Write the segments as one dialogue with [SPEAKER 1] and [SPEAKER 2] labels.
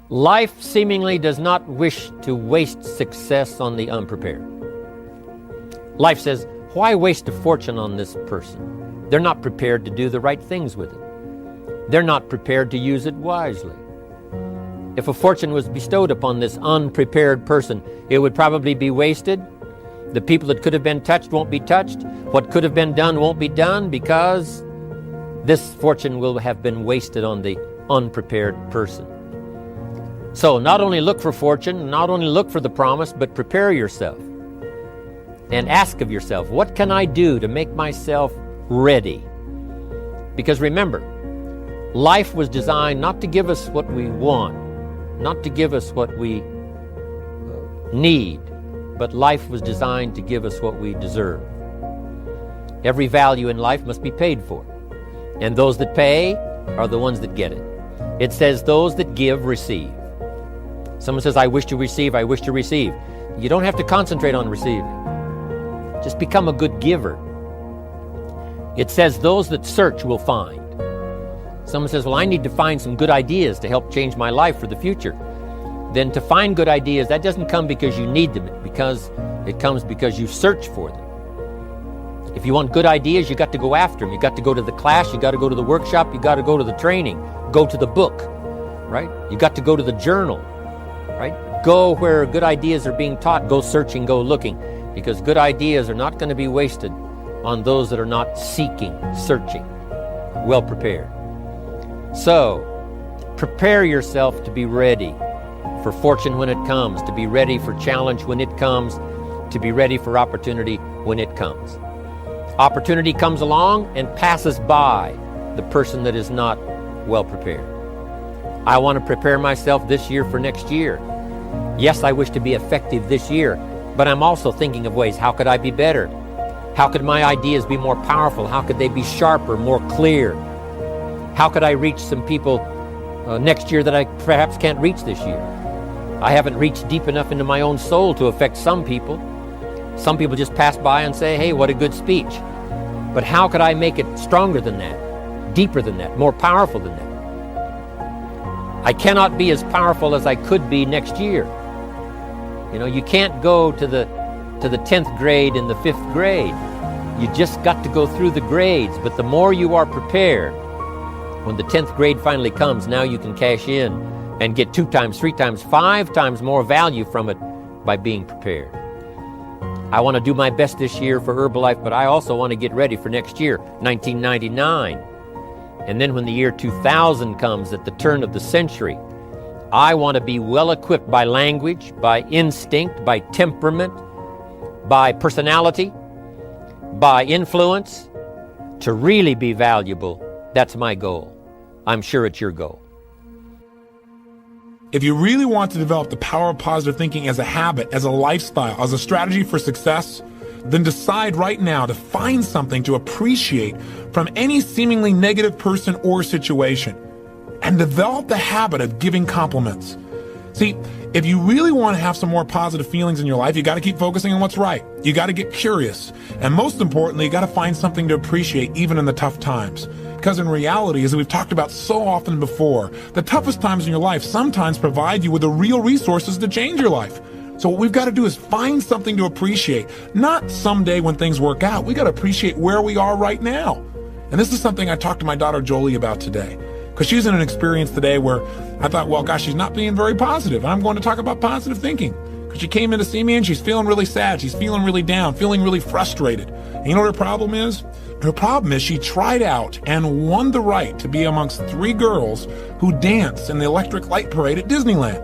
[SPEAKER 1] Life seemingly does not wish to waste success on the unprepared. Life says, why waste a fortune on this person? They're not prepared to do the right things with it. They're not prepared to use it wisely. If a fortune was bestowed upon this unprepared person, it would probably be wasted. The people that could have been touched won't be touched. What could have been done won't be done, because this fortune will have been wasted on the unprepared person. So not only look for fortune, not only look for the promise, but prepare yourself and ask of yourself, what can I do to make myself ready? Because remember, life was designed not to give us what we want, not to give us what we need, but life was designed to give us what we deserve. Every value in life must be paid for, and those that pay are the ones that get it. It says those that give receive. Someone says, I wish to receive, I wish to receive. You don't have to concentrate on receiving. Just become a good giver. It says those that search will find. Someone says, well, I need to find some good ideas to help change my life for the future. Then to find good ideas, that doesn't come because you need them, because it comes because you search for them. If you want good ideas, you got to go after them. You got to go to the class, you got to go to the workshop, you got to go to the training, go to the book, right? You got to go to the journal, right? Go where good ideas are being taught, go searching, go looking, because good ideas are not going to be wasted on those that are not seeking, searching, well prepared. So, prepare yourself to be ready for fortune when it comes, to be ready for challenge when it comes, to be ready for opportunity when it comes. Opportunity comes along and passes by the person that is not well prepared. I want to prepare myself this year for next year. Yes, I wish to be effective this year, but I'm also thinking of ways, how could I be better? How could my ideas be more powerful? How could they be sharper, more clear? How could I reach some people next year that I perhaps can't reach this year? I haven't reached deep enough into my own soul to affect some people. Some people just pass by and say, hey, what a good speech. But how could I make it stronger than that, deeper than that, more powerful than that? I cannot be as powerful as I could be next year. You know, you can't go to the 10th grade in the 5th grade. You just got to go through the grades. But the more you are prepared, when the 10th grade finally comes, now you can cash in and get 2 times, 3 times, 5 times more value from it by being prepared. I want to do my best this year for Herbalife, but I also want to get ready for next year, 1999. And then when the year 2000 comes, at the turn of the century, I want to be well equipped by language, by instinct, by temperament, by personality, by influence, to really be valuable. That's my goal. I'm sure it's your goal.
[SPEAKER 2] If you really want to develop the power of positive thinking as a habit, as a lifestyle, as a strategy for success, then decide right now to find something to appreciate from any seemingly negative person or situation, and develop the habit of giving compliments. See, if you really want to have some more positive feelings in your life, you got to keep focusing on what's right. You got to get curious. And most importantly, you got to find something to appreciate even in the tough times. Because in reality, as we've talked about so often before, the toughest times in your life sometimes provide you with the real resources to change your life. So what we've got to do is find something to appreciate. Not someday when things work out. We got to appreciate where we are right now. And this is something I talked to my daughter Jolie about today. Because she's in an experience today where I thought, well, gosh, she's not being very positive. I'm going to talk about positive thinking. Because she came in to see me and she's feeling really sad. She's feeling really down, feeling really frustrated. And you know what her problem is? Her problem is she tried out and won the right to be amongst 3 girls who danced in the electric light parade at Disneyland.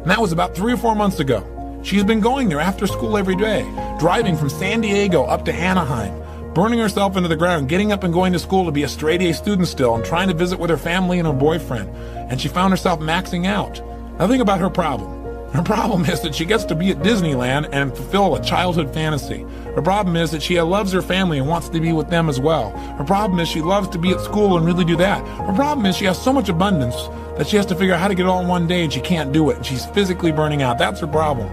[SPEAKER 2] And that was about 3 or 4 months ago. She's been going there after school every day, driving from San Diego up to Anaheim, burning herself into the ground, getting up and going to school to be a straight A student still, and trying to visit with her family and her boyfriend. And she found herself maxing out. Now think about her problem. Her problem is that she gets to be at Disneyland and fulfill a childhood fantasy. Her problem is that she loves her family and wants to be with them as well. Her problem is she loves to be at school and really do that. Her problem is she has so much abundance that she has to figure out how to get it all in one day, and she can't do it. And she's physically burning out. That's her problem.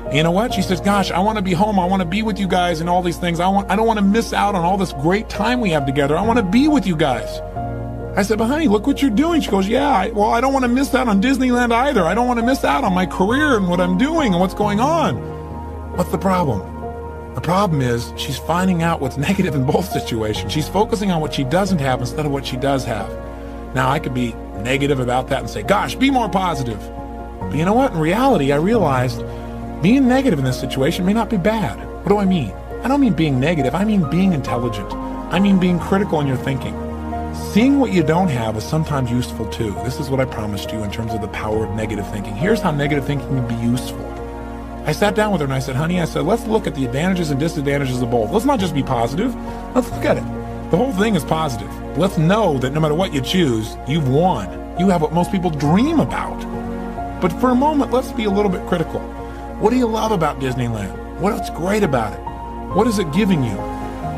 [SPEAKER 2] And you know what? She says, gosh, I want to be home. I want to be with you guys and all these things. I don't want to miss out on all this great time we have together. I want to be with you guys. I said, but honey, look what you're doing. She goes, yeah, I don't want to miss out on Disneyland either. I don't want to miss out on my career and what I'm doing and what's going on. What's the problem? The problem is she's finding out what's negative in both situations. She's focusing on what she doesn't have instead of what she does have. Now, I could be negative about that and say, gosh, be more positive. But you know what? In reality, I realized being negative in this situation may not be bad. What do I mean? I don't mean being negative. I mean being intelligent. I mean being critical in your thinking. Seeing what you don't have is sometimes useful too. This is what I promised you in terms of the power of negative thinking. Here's how negative thinking can be useful. I sat down with her and I said, honey, let's look at the advantages and disadvantages of both. Let's not just be positive. Let's look at it. The whole thing is positive. Let's know that no matter what you choose, you've won. You have what most people dream about. But for a moment, let's be a little bit critical. What do you love about Disneyland? What's great about it? What is it giving you?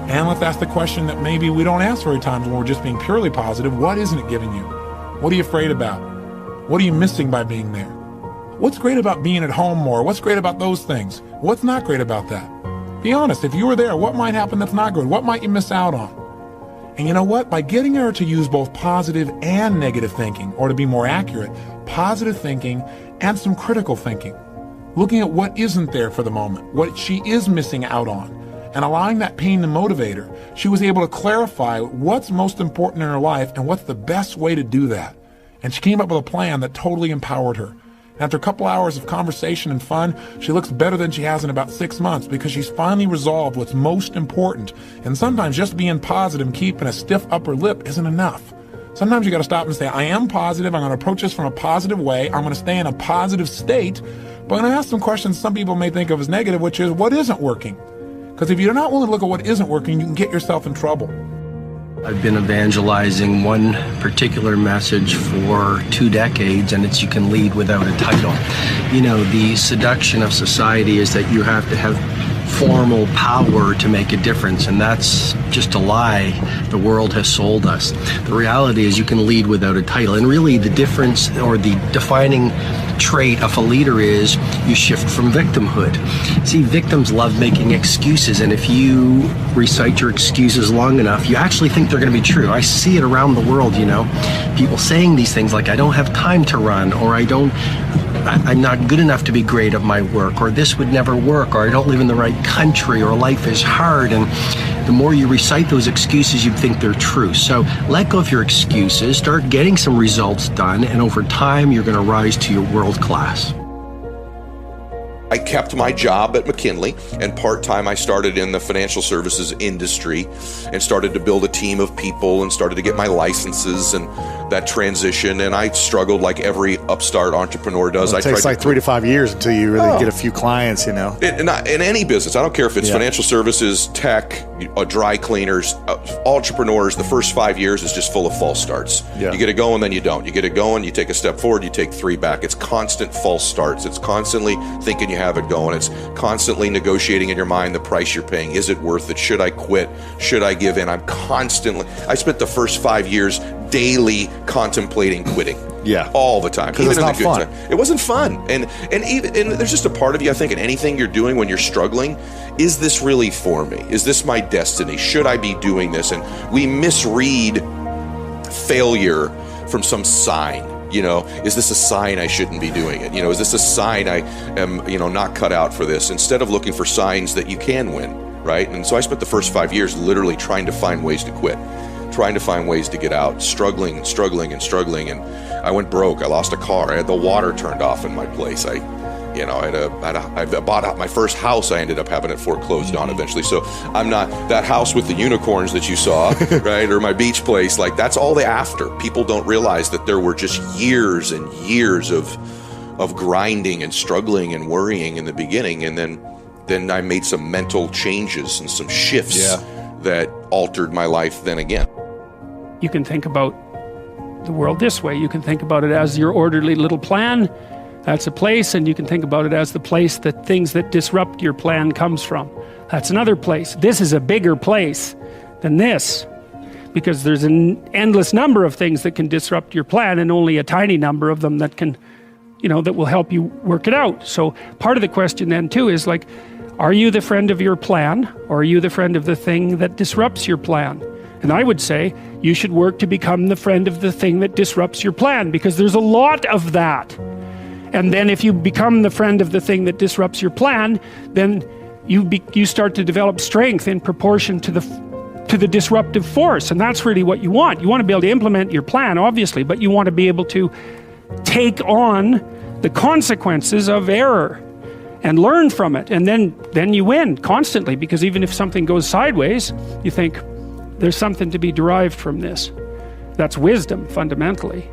[SPEAKER 2] And let's ask the question that maybe we don't ask very times when we're just being purely positive. What isn't it giving you? What are you afraid about? What are you missing by being there? What's great about being at home more? What's great about those things? What's not great about that? Be honest, if you were there, what might happen that's not good? What might you miss out on? And you know what? By getting her to use both positive and negative thinking, or to be more accurate, positive thinking and some critical thinking, looking at what isn't there for the moment, what she is missing out on, and allowing that pain to motivate her, she was able to clarify what's most important in her life and what's the best way to do that. And she came up with a plan that totally empowered her. And after a couple hours of conversation and fun, she looks better than she has in about 6 months because she's finally resolved what's most important. And sometimes just being positive and keeping a stiff upper lip isn't enough. Sometimes you got to stop and say, I am positive. I'm going to approach this from a positive way. I'm going to stay in a positive state. But I'm going to ask some questions some people may think of as negative, which is, what isn't working? Because if you're not willing to look at what isn't working, you can get yourself in trouble.
[SPEAKER 3] I've been evangelizing one particular message for 2 decades, and it's you can lead without a title. You know, the seduction of society is that you have to have formal power to make a difference, and that's just a lie the world has sold us. The reality is you can lead without a title, and really the difference or the defining trait of a leader is you shift from victimhood. See, victims love making excuses, and if you recite your excuses long enough, you actually think they're going to be true. I see it around the world, you know, people saying these things like, I don't have time to run, or I'm not good enough to be great at my work, or this would never work, or I don't live in the right country, or life is hard. And the more you recite those excuses, you think they're true. So let go of your excuses, start getting some results done, and over time, you're going to rise to your world class.
[SPEAKER 4] I kept my job at McKinley, and part-time I started in the financial services industry and started to build a team of people and started to get my licenses and that transition. And I struggled like every upstart entrepreneur does.
[SPEAKER 5] Well, it takes like 3 to 5 years until you really get a few clients, you know.
[SPEAKER 4] In any business, I don't care if it's financial services, tech, dry cleaners, entrepreneurs, the first 5 years is just full of false starts. Yeah. You get it going, then you don't. You get it going, you take a step forward, you take 3 back. It's constant false starts. It's constantly thinking you have it going. It's constantly negotiating in your mind the price you're paying. Is it worth it? Should I quit? Should I give in? I spent the first 5 years daily contemplating quitting.
[SPEAKER 5] Yeah.
[SPEAKER 4] All the time.
[SPEAKER 5] Even in the good time.
[SPEAKER 4] It wasn't fun. And there's just a part of you, I think, in anything you're doing when you're struggling, is this really for me? Is this my destiny? Should I be doing this? And we misread failure from some sign. You know, is this a sign I shouldn't be doing it? You know, is this a sign I am, not cut out for this? Instead of looking for signs that you can win, right? And so I spent the first 5 years literally trying to find ways to quit, trying to find ways to get out, struggling. And I went broke. I lost a car. I had the water turned off in my place. I bought out my first house. I ended up having it foreclosed on eventually. So I'm not that house with the unicorns that you saw, right? Or my beach place. Like, that's all the after. People don't realize that there were just years and years of grinding and struggling and worrying in the beginning. And then I made some mental changes and some shifts that altered my life then again.
[SPEAKER 6] You can think about the world this way. You can think about it as your orderly little plan. That's a place, and you can think about it as the place that things that disrupt your plan comes from. That's another place. This is a bigger place than this, because there's an endless number of things that can disrupt your plan, and only a tiny number of them that can, that will help you work it out. So part of the question then too is like, are you the friend of your plan, or are you the friend of the thing that disrupts your plan? And I would say you should work to become the friend of the thing that disrupts your plan, because there's a lot of that. And then if you become the friend of the thing that disrupts your plan, then you start to develop strength in proportion to the disruptive force. And that's really what you want. You want to be able to implement your plan, obviously, but you want to be able to take on the consequences of error and learn from it. And then you win constantly, because even if something goes sideways, you think there's something to be derived from this. That's wisdom, fundamentally.